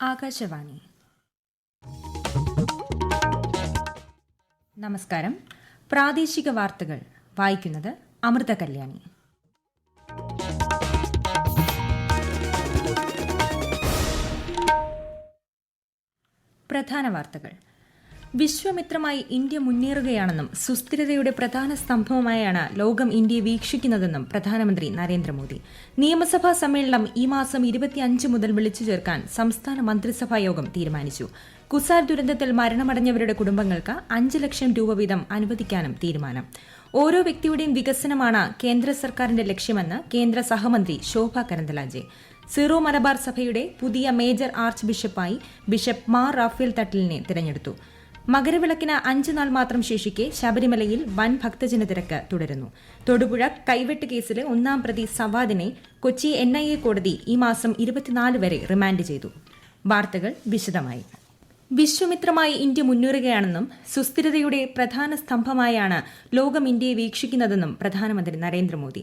ആകാശവാണി. നമസ്കാരം. പ്രാദേശിക വാർത്തകൾ വായിക്കുന്നത് അമൃത കല്യാണി. പ്രധാന വാർത്തകൾ. വിശ്വമിത്രമായി ഇന്ത്യ മുന്നേറുകയാണെന്നും സുസ്ഥിരതയുടെ പ്രധാന സ്തംഭവുമായാണ് ലോകം ഇന്ത്യയെ വീക്ഷിക്കുന്നതെന്നും പ്രധാനമന്ത്രി നരേന്ദ്രമോദി. നിയമസഭാ സമ്മേളനം ഈ മാസം 25 മുതൽ വിളിച്ചു ചേർക്കാൻ സംസ്ഥാന മന്ത്രിസഭാ യോഗം തീരുമാനിച്ചു. കുസാർ ദുരന്തത്തിൽ മരണമടഞ്ഞവരുടെ കുടുംബങ്ങൾക്ക് 5 ലക്ഷം രൂപ വീതം അനുവദിക്കാനും തീരുമാനം. ഓരോ വ്യക്തിയുടെയും വികസനമാണ് കേന്ദ്ര സർക്കാരിന്റെ ലക്ഷ്യമെന്ന് കേന്ദ്ര സഹമന്ത്രി ശോഭ കരന്തലാജെ. സീറോ മലബാർ സഭയുടെ പുതിയ മേജർ ആർച്ച് ബിഷപ്പായി ബിഷപ്പ് മാർ റാഫേൽ തട്ടിലിനെ തിരഞ്ഞെടുത്തു. മകരവിളക്കിന് 5 നാൾ മാത്രം ശേഷിക്കെ ശബരിമലയിൽ വൻ ഭക്തജന തിരക്ക് തുടരുന്നു. തൊടുപുഴ കൈവെട്ട് കേസിലെ 1-ാം പ്രതി സവാദിനെ കൊച്ചി NIA കോടതി ഈ മാസം 24 വരെ റിമാൻഡ് ചെയ്തു. വാർത്തകൾ വിശദമായി. വിശ്വമിത്രമായി ഇന്ത്യ മുന്നേറുകയാണെന്നും സുസ്ഥിരതയുടെ പ്രധാന സ്തംഭമായാണ് ലോകം ഇന്ത്യയെ വീക്ഷിക്കുന്നതെന്നും പ്രധാനമന്ത്രി നരേന്ദ്രമോദി.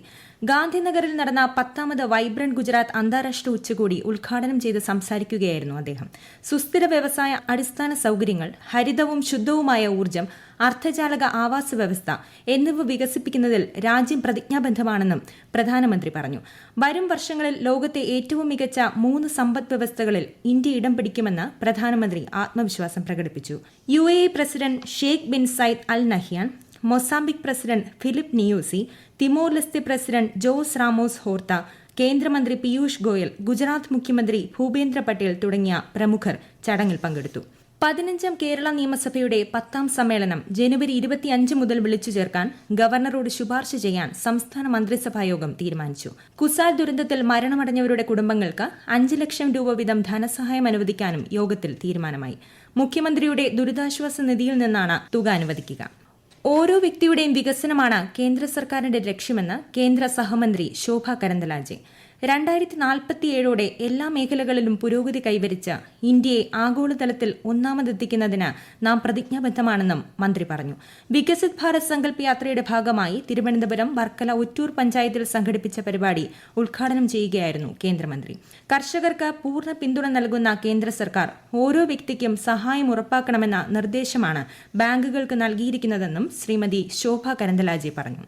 ഗാന്ധിനഗറിൽ നടന്ന 10ാമത് വൈബ്രന്റ് ഗുജറാത്ത് അന്താരാഷ്ട്ര ഉച്ചകോടി ഉദ്ഘാടനം ചെയ്ത് സംസാരിക്കുകയായിരുന്നു അദ്ദേഹം. സുസ്ഥിര വ്യവസായ അടിസ്ഥാന സൌകര്യങ്ങൾ, ഹരിതവും ശുദ്ധവുമായ ഊർജ്ജം, അർദ്ധചാലക ആവാസ വ്യവസ്ഥ എന്നിവ വികസിപ്പിക്കുന്നതിൽ രാജ്യം പ്രതിജ്ഞാബദ്ധമാണെന്നും പ്രധാനമന്ത്രി പറഞ്ഞു. വരും വർഷങ്ങളിൽ ലോകത്തെ ഏറ്റവും മികച്ച 3 സമ്പദ് വ്യവസ്ഥകളിൽ ഇന്ത്യ ഇടം പിടിക്കുമെന്ന് പ്രധാനമന്ത്രി ആത്മവിശ്വാസം പ്രകടിപ്പിച്ചു. UAE president Sheikh bin Zayed Al Nahyan, Mozambique president Filipe Nyusi, Timor Leste president Jose Ramos Horta, കേന്ദ്രമന്ത്രി പീയൂഷ് ഗോയൽ, ഗുജറാത്ത് മുഖ്യമന്ത്രി ഭൂപേന്ദ്ര പട്ടേൽ തുടങ്ങിയ പ്രമുഖർ ചടങ്ങിൽ പങ്കെടുത്തു. 15ാം കേരള നിയമസഭയുടെ 10ാം സമ്മേളനം ജനുവരി 25 മുതൽ വിളിച്ചു ചേർക്കാൻ ഗവർണറോട് ശുപാർശ ചെയ്യാൻ സംസ്ഥാന മന്ത്രിസഭായോഗം തീരുമാനിച്ചു. കുസാൽ ദുരന്തത്തിൽ മരണമടഞ്ഞവരുടെ കുടുംബങ്ങൾക്ക് 5 ലക്ഷം രൂപ വീതം ധനസഹായം അനുവദിക്കാനും യോഗത്തിൽ തീരുമാനമായി. മുഖ്യമന്ത്രിയുടെ ദുരിതാശ്വാസ നിധിയിൽ നിന്നാണ് തുക അനുവദിക്കുക. ഓരോ വ്യക്തിയുടെയും വികസനമാണ് കേന്ദ്ര സർക്കാരിന്റെ ലക്ഷ്യമെന്ന് കേന്ദ്ര സഹമന്ത്രി ശോഭ കരന്തലാജെ. 2047ഓടെ എല്ലാ മേഖലകളിലും പുരോഗതി കൈവരിച്ച് ഇന്ത്യയെ ആഗോളതലത്തിൽ ഒന്നാമതെത്തിക്കുന്നതിന് നാം പ്രതിജ്ഞാബദ്ധമാണെന്നും മന്ത്രി പറഞ്ഞു. വികസിത് ഭാരത് സങ്കല്പ് യാത്രയുടെ ഭാഗമായി തിരുവനന്തപുരം വർക്കല ഒറ്റൂർ പഞ്ചായത്തിൽ സംഘടിപ്പിച്ച പരിപാടി ഉദ്ഘാടനം ചെയ്യുകയായിരുന്നു കേന്ദ്രമന്ത്രി. കർഷകർക്ക് പൂർണ്ണ പിന്തുണ നൽകുന്ന കേന്ദ്ര സർക്കാർ ഓരോ വ്യക്തിക്കും സഹായം ഉറപ്പാക്കണമെന്ന നിർദ്ദേശമാണ് ബാങ്കുകൾക്ക് നൽകിയിരിക്കുന്നതെന്നും ശ്രീമതി ശോഭ കരന്തലാജെ പറഞ്ഞു.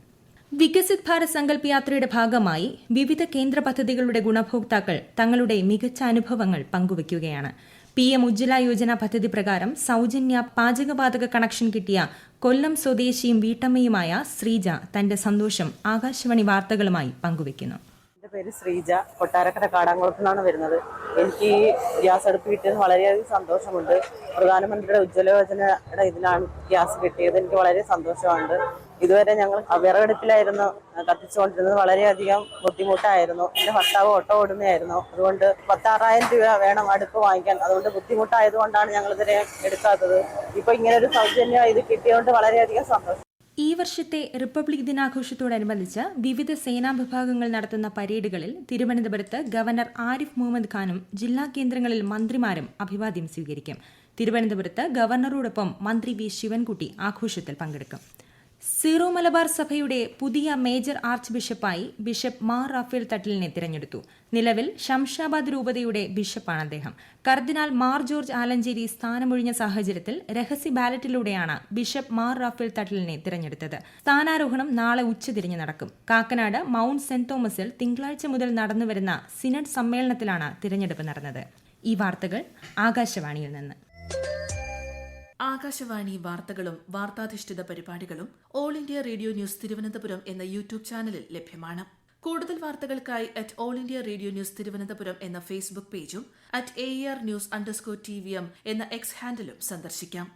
വികസിത് ഭാരത് സങ്കല്പ് യാത്രയുടെ ഭാഗമായി വിവിധ കേന്ദ്ര പദ്ധതികളുടെ ഗുണഭോക്താക്കൾ തങ്ങളുടെ മികച്ച അനുഭവങ്ങൾ പങ്കുവയ്ക്കുകയാണ്. PM ഉജ്ജ്വല യോജന പദ്ധതി പ്രകാരം സൌജന്യ പാചകവാതക കണക്ഷൻ കിട്ടിയ കൊല്ലം സ്വദേശിയും വീട്ടമ്മയുമായ ശ്രീജ തന്റെ സന്തോഷം ആകാശവാണി വാർത്തകളുമായി പങ്കുവയ്ക്കുന്നു. എൻ്റെ പേര് ശ്രീജ, കൊട്ടാരക്കര കാടാങ്കുളത്തു നിന്നാണ് വരുന്നത്. എനിക്ക് ഈ ഗ്യാസ് അടുപ്പ് കിട്ടിയതിന് വളരെയധികം സന്തോഷമുണ്ട്. പ്രധാനമന്ത്രിയുടെ ഉജ്ജ്വല യോജനയുടെ ഇതിലാണ് ഗ്യാസ് കിട്ടിയത്. എനിക്ക് വളരെ സന്തോഷമുണ്ട്. ഇതുവരെ ഞങ്ങൾ വിറകടുപ്പിലായിരുന്നു കത്തിച്ചുകൊണ്ടിരുന്നത്. വളരെയധികം ബുദ്ധിമുട്ടായിരുന്നു. എൻ്റെ ഭർത്താവ് ഓട്ടോ ഓടുന്നതായിരുന്നു. അതുകൊണ്ട് 16,000 രൂപ വേണം അടുപ്പ് വാങ്ങിക്കാൻ. അതുകൊണ്ട് ബുദ്ധിമുട്ടായതുകൊണ്ടാണ് ഞങ്ങളിതിനെ എടുക്കാത്തത്. ഇപ്പോൾ ഇങ്ങനെ ഒരു സൗജന്യം ഇത് കിട്ടിയതുകൊണ്ട് വളരെയധികം സന്തോഷം. ഈ വർഷത്തെ റിപ്പബ്ലിക് ദിനാഘോഷത്തോടനുബന്ധിച്ച് വിവിധ സേനാ വിഭാഗങ്ങൾ നടത്തുന്ന പരേഡുകളിൽ തിരുവനന്തപുരത്ത് ഗവർണർ ആരിഫ് മുഹമ്മദ് ഖാനും ജില്ലാ കേന്ദ്രങ്ങളിൽ മന്ത്രിമാരും അഭിവാദ്യം സ്വീകരിക്കും. തിരുവനന്തപുരത്ത് ഗവർണറോടൊപ്പം മന്ത്രി V ശിവൻകുട്ടി ആഘോഷത്തിൽ പങ്കെടുക്കും. സീറോ മലബാർ സഭയുടെ പുതിയ മേജർ ആർച്ച് ബിഷപ്പായി ബിഷപ്പ് മാർ റാഫേൽ തട്ടിലിനെ തിരഞ്ഞെടുത്തു. നിലവിൽ ശംഷാബാദ് രൂപതയുടെ ബിഷപ്പാണ് അദ്ദേഹം. കർദിനാൾ മാർ ജോർജ് ആലഞ്ചേരി സ്ഥാനമൊഴിഞ്ഞ സാഹചര്യത്തിൽ രഹസ്യ ബാലറ്റിലൂടെയാണ് ബിഷപ്പ് മാർ റാഫേൽ തട്ടിലിനെ തിരഞ്ഞെടുത്തത്. സ്ഥാനാരോഹണം നാളെ ഉച്ചതിരിഞ്ഞ് നടക്കും. കാക്കനാട് മൌണ്ട് സെന്റ് തോമസിൽ തിങ്കളാഴ്ച മുതൽ നടന്നുവരുന്ന സിനഡ് സമ്മേളനത്തിലാണ് തിരഞ്ഞെടുപ്പ് നടന്നത്. ഈ വാർത്തകൾ ആകാശവാണിയിൽ നിന്ന്. ആകാശവാണി വാർത്തകളും വാർത്താധിഷ്ഠിത പരിപാടികളും all India radio news Thiruvananthapuram എന്ന യൂട്യൂബ് ചാനലിൽ ലഭ്യമാണ്. കൂടുതൽ വാർത്തകൾക്കായി @all India radio news Thiruvananthapuram എന്ന ഫേസ്ബുക്ക് പേജും @AER_News_TVM എന്ന X ഹാൻഡിലും സന്ദർശിക്കാം.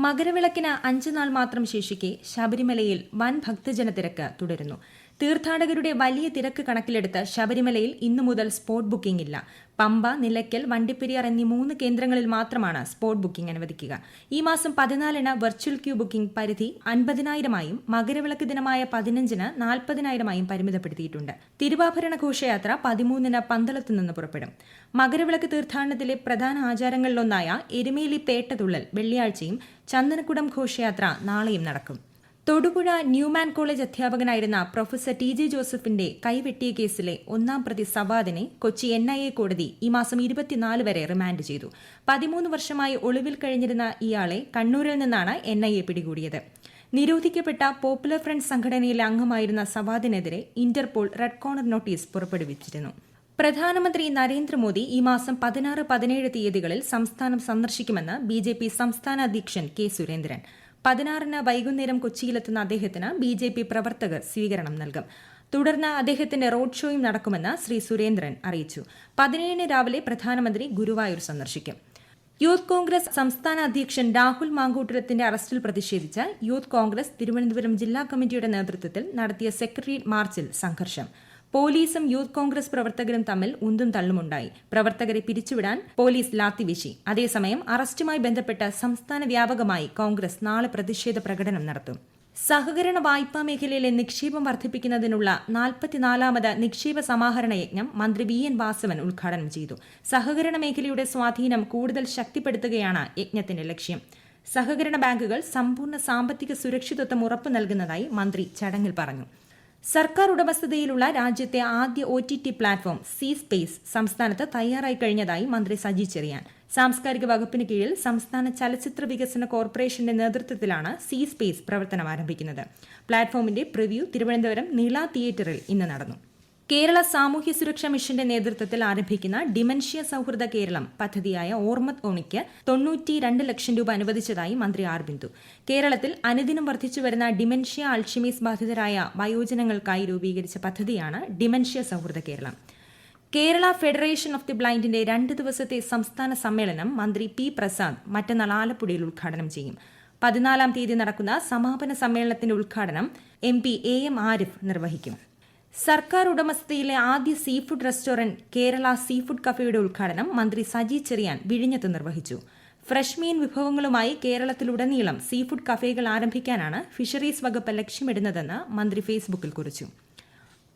മകരവിളക്കിന് 5 നാൾ മാത്രം ശേഷിക്കെ ശബരിമലയിൽ വൻ ഭക്തജന തിരക്ക് തുടരുന്നു. തീർത്ഥാടകരുടെ വലിയ തിരക്ക് കണക്കിലെടുത്ത് ശബരിമലയിൽ ഇന്നു മുതൽ സ്പോട്ട് ബുക്കിംഗ് ഇല്ല. പമ്പ, നിലയ്ക്കൽ, വണ്ടിപ്പെരിയാർ എന്നീ 3 കേന്ദ്രങ്ങളിൽ മാത്രമാണ് സ്പോട്ട് ബുക്കിംഗ് അനുവദിക്കുക. ഈ മാസം 14-ന് വെർച്വൽ ക്യൂ ബുക്കിംഗ് പരിധി 50,000-ആയും മകരവിളക്ക് ദിനമായ 15-ന് 40,000-ആയും പരിമിതപ്പെടുത്തിയിട്ടുണ്ട്. തിരുവാഭരണ ഘോഷയാത്ര 13-ന് പന്തളത്തു നിന്ന് പുറപ്പെടും. മകരവിളക്ക് തീർത്ഥാടനത്തിലെ പ്രധാന ആചാരങ്ങളിലൊന്നായ എരുമേലി പേട്ടതുള്ളൽ വെള്ളിയാഴ്ചയും ചന്ദനക്കുടം ഘോഷയാത്ര നാളെയും നടക്കും. തൊടുപുഴ ന്യൂമാൻ കോളേജ് അധ്യാപകനായിരുന്ന പ്രൊഫസർ ടി ജെ ജോസഫിന്റെ കൈവെട്ടിയ കേസിലെ ഒന്നാം പ്രതി സവാദിനെ കൊച്ചി NIA കോടതി ഈ മാസം 24 വരെ റിമാൻഡ് ചെയ്തു. 13 വർഷമായി ഒളിവിൽ കഴിഞ്ഞിരുന്ന ഇയാളെ കണ്ണൂരിൽ നിന്നാണ് NIA പിടികൂടിയത്. നിരോധിക്കപ്പെട്ട പോപ്പുലർ ഫ്രണ്ട് സംഘടനയിലെ അംഗമായിരുന്ന സവാദിനെതിരെ ഇന്റർപോൾ റെഡ് കോർണർ നോട്ടീസ് പുറപ്പെടുവിച്ചിരുന്നു. പ്രധാനമന്ത്രി നരേന്ദ്രമോദി ഈ മാസം 16, 17 തീയതികളിൽ സംസ്ഥാനം സന്ദർശിക്കുമെന്ന് BJP സംസ്ഥാന അധ്യക്ഷൻ കെ സുരേന്ദ്രൻ. 16-ന് വൈകുന്നേരം കൊച്ചിയിലെത്തുന്ന അദ്ദേഹത്തിന് BJP പ്രവർത്തകർ സ്വീകരണം നൽകും. തുടർന്ന് അദ്ദേഹത്തിന്റെ റോഡ് ഷോയും നടക്കുമെന്ന് ശ്രീ സുരേന്ദ്രൻ അറിയിച്ചു. 17-ന് രാവിലെ പ്രധാനമന്ത്രി ഗുരുവായൂർ സന്ദർശിക്കും. യൂത്ത് കോൺഗ്രസ് സംസ്ഥാന അധ്യക്ഷൻ രാഹുൽ മാങ്കൂട്ടത്തിന്റെ അറസ്റ്റിൽ പ്രതിഷേധിച്ച് യൂത്ത് കോൺഗ്രസ് തിരുവനന്തപുരം ജില്ലാ കമ്മിറ്റിയുടെ നേതൃത്വത്തിൽ നടത്തിയ സെക്രട്ടേറിയറ്റ് മാർച്ചിൽ സംഘർഷം. പോലീസും യൂത്ത് കോൺഗ്രസ് പ്രവർത്തകരും തമ്മിൽ ഉന്തും തള്ളുമുണ്ടായി. പ്രവർത്തകരെ പിരിച്ചുവിടാൻ പോലീസ് ലാത്തിവീശി. അതേസമയം അറസ്റ്റുമായി ബന്ധപ്പെട്ട് സംസ്ഥാന വ്യാപകമായി കോൺഗ്രസ് നാളെ പ്രതിഷേധ പ്രകടനം നടത്തും. സഹകരണ വായ്പാ മേഖലയിലെ നിക്ഷേപം വർദ്ധിപ്പിക്കുന്നതിനുള്ള 44ാമത് നിക്ഷേപ സമാഹരണ യജ്ഞം മന്ത്രി VN വാസവൻ ഉദ്ഘാടനം ചെയ്തു. സഹകരണ മേഖലയുടെ സ്വാധീനം കൂടുതൽ ശക്തിപ്പെടുത്തുകയാണ് യജ്ഞത്തിന്റെ ലക്ഷ്യം. സഹകരണ ബാങ്കുകൾ സമ്പൂർണ്ണ സാമ്പത്തിക സുരക്ഷിതത്വം ഉറപ്പു നൽകുന്നതായി മന്ത്രി ചടങ്ങിൽ പറഞ്ഞു. സർക്കാർ ഉടമസ്ഥതയിലുള്ള രാജ്യത്തെ ആദ്യ OTT പ്ലാറ്റ്ഫോം സി സ്പേസ് സംസ്ഥാനത്ത് തയ്യാറായി കഴിഞ്ഞതായി മന്ത്രി സജി ചെറിയാൻ. സാംസ്കാരിക വകുപ്പിന് കീഴിൽ സംസ്ഥാന ചലച്ചിത്ര വികസന കോർപ്പറേഷന്റെ നേതൃത്വത്തിലാണ് സി സ്പേസ് പ്രവർത്തനം ആരംഭിക്കുന്നത്. പ്ലാറ്റ്ഫോമിന്റെ പ്രിവ്യൂ തിരുവനന്തപുരം നീള തിയേറ്ററിൽ ഇന്ന് നടന്നു. കേരള സാമൂഹ്യ സുരക്ഷാ മിഷന്റെ നേതൃത്വത്തിൽ ആരംഭിക്കുന്ന ഡിമെൻഷ്യ സൌഹൃദ കേരളം പദ്ധതിയായ ഓർമ്മത് ഓണിക്ക് 92 ലക്ഷം രൂപ അനുവദിച്ചതായി മന്ത്രി ആർ ബിന്ദു. കേരളത്തിൽ അനുദിനം വർദ്ധിച്ചുവരുന്ന ഡിമെൻഷ്യ അൾഷിമീസ് ബാധിതരായ വയോജനങ്ങൾക്കായി രൂപീകരിച്ച പദ്ധതിയാണ് ഡിമെൻഷ്യ സൌഹൃദ Keralam. Kerala federation of the ബ്ലൈൻഡിന്റെ 2 ദിവസത്തെ സംസ്ഥാന സമ്മേളനം മന്ത്രി P. പ്രസാദ് മറ്റന്നാൾ ആലപ്പുഴയിൽ ഉദ്ഘാടനം ചെയ്യും. 14-ാം തീയതി നടക്കുന്ന സമാപന സമ്മേളനത്തിന്റെ ഉദ്ഘാടനം MP AM ആരിഫ് നിർവഹിക്കും. സർക്കാർ ഉടമസ്ഥതയിലെ ആദ്യ seafood restaurant Kerala seafood കഫേയുടെ ഉദ്ഘാടനം മന്ത്രി സജി ചെറിയാൻ വിഴിഞ്ഞത്ത് നിർവഹിച്ചു. ഫ്രഷ് മീൻ വിഭവങ്ങളുമായി കേരളത്തിലുടനീളം സീ ഫുഡ് കഫേകൾ ആരംഭിക്കാനാണ് ഫിഷറീസ് വകുപ്പ് ലക്ഷ്യമിടുന്നതെന്ന് മന്ത്രി ഫേസ്ബുക്കിൽ കുറിച്ചു.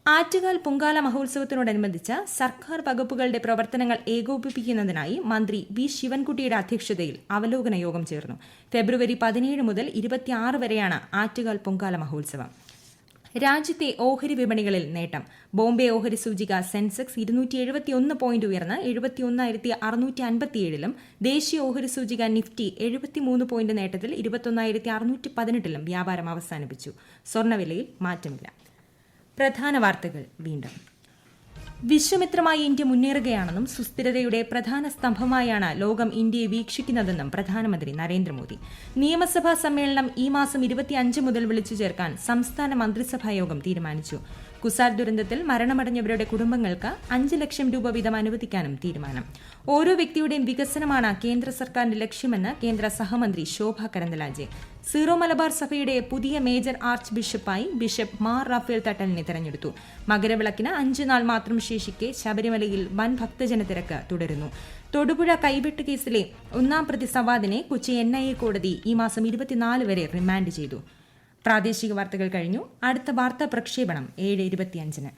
ആറ്റുകാൽ പൊങ്കാല മഹോത്സവത്തിനോടനുബന്ധിച്ച് സർക്കാർ വകുപ്പുകളുടെ പ്രവർത്തനങ്ങൾ ഏകോപിപ്പിക്കുന്നതിനായി മന്ത്രി V. ശിവൻകുട്ടിയുടെ അധ്യക്ഷതയിൽ അവലോകന യോഗം ചേർന്നു. ഫെബ്രുവരി 17 മുതൽ 26 വരെയാണ് ആറ്റുകാൽ പൊങ്കാല മഹോത്സവം. രാജ്യത്തെ ഓഹരി വിപണികളിൽ നേട്ടം. ബോംബെ ഓഹരി സൂചിക സെൻസെക്സ് 271 പോയിന്റ് ഉയർന്ന് 71,657-ലും ദേശീയ ഓഹരി സൂചിക നിഫ്റ്റി 73 പോയിന്റ് നേട്ടത്തിൽ 21,618-ലും വ്യാപാരം അവസാനിപ്പിച്ചു. സ്വർണ്ണവിലയിൽ മാറ്റമില്ല. പ്രധാന വാർത്തകൾ വീണ്ടും. വിശ്വമിത്രമായി ഇന്ത്യ മുന്നേറുകയാണെന്നും സുസ്ഥിരതയുടെ പ്രധാന സ്തംഭമായാണ് ലോകം ഇന്ത്യയെ വീക്ഷിക്കുന്നതെന്നും പ്രധാനമന്ത്രി നരേന്ദ്രമോദി. നിയമസഭാ സമ്മേളനം ഈ മാസം 25 മുതൽ വിളിച്ചു ചേർക്കാൻ സംസ്ഥാന മന്ത്രിസഭായോഗം തീരുമാനിച്ചു. കുസാർ ദുരന്തത്തിൽ മരണമടഞ്ഞവരുടെ കുടുംബങ്ങൾക്ക് 5 ലക്ഷം രൂപ വീതം അനുവദിക്കാനും തീരുമാനം. ഓരോ വ്യക്തിയുടെയും വികസനമാണ് കേന്ദ്ര സർക്കാരിന്റെ ലക്ഷ്യമെന്ന് കേന്ദ്ര സഹമന്ത്രി ശോഭ കരന്തലാജെ. സീറോ മലബാർ സഭയുടെ പുതിയ മേജർ ആർച്ച് ബിഷപ്പായി ബിഷപ്പ് മാർ റാഫേൽ തട്ടലിനെ തെരഞ്ഞെടുത്തു. മകരവിളക്കിന് 5 നാൾ മാത്രം ശേഷിക്കെ ശബരിമലയിൽ വൻ ഭക്തജന തിരക്ക് തുടരുന്നു. തൊടുപുഴ കൈവെട്ട് കേസിലെ ഒന്നാം പ്രതി സവാദിനെ കൊച്ചി NIA കോടതി ഈ മാസം 24 വരെ റിമാൻഡ് ചെയ്തു. പ്രാദേശിക വാർത്തകൾ കഴിഞ്ഞു. അടുത്ത വാർത്താ പ്രക്ഷേപണം 7:25-ന്.